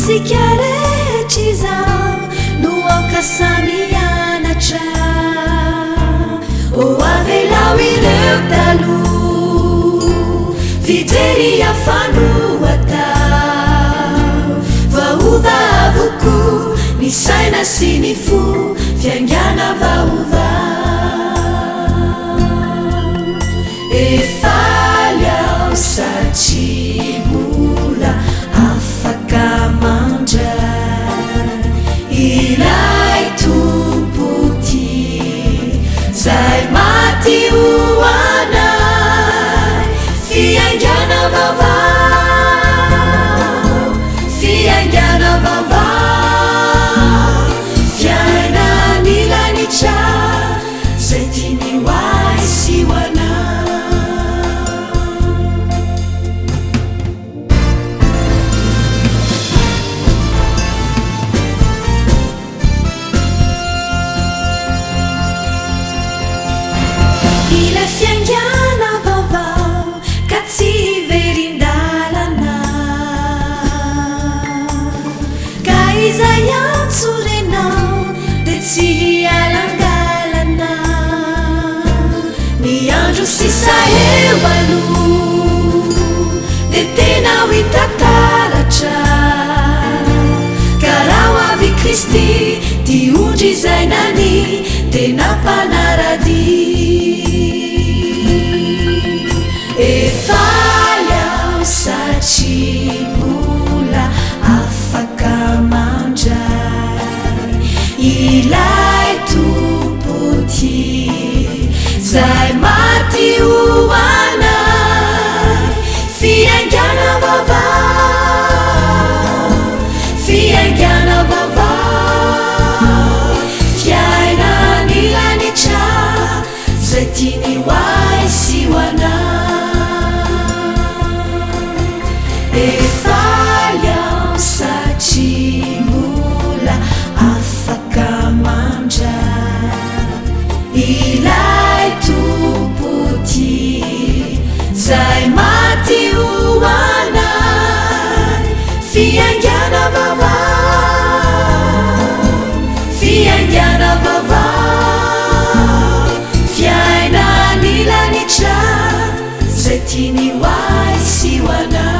sikiaretsy zao no aoka samianatra o avelao ireo talo fijery afanoatao vaova avoko ny saina sy ny fo fiangana vaova efaly ao satry mbola afaka mandray ilay tompoty zay maty hoanay fiangana vaovao fiangana vaovao fiaina nilanitra zay tiany hoay sy hoanay ila fiangana vaovao ka tsy verindalana ka izay antsorenao de tsy alangalana ny andro sisa eo alo de tena hoitataratra karao avy Kristy ty ondry zay nany tena mpanarady efaly ao satry mbola afaka mandray ilay tompoty zay maty hoanay fiangana vaovao fiangana vaovao fiaina nilanitra zay tiany hoay sy hoanay efaly ao satry mbola afaka mandray ilay tompoty zay maty hoanay fiangana vaovao fiangana vaovao fiaina nilanitra zay tiany hoay sy hoanay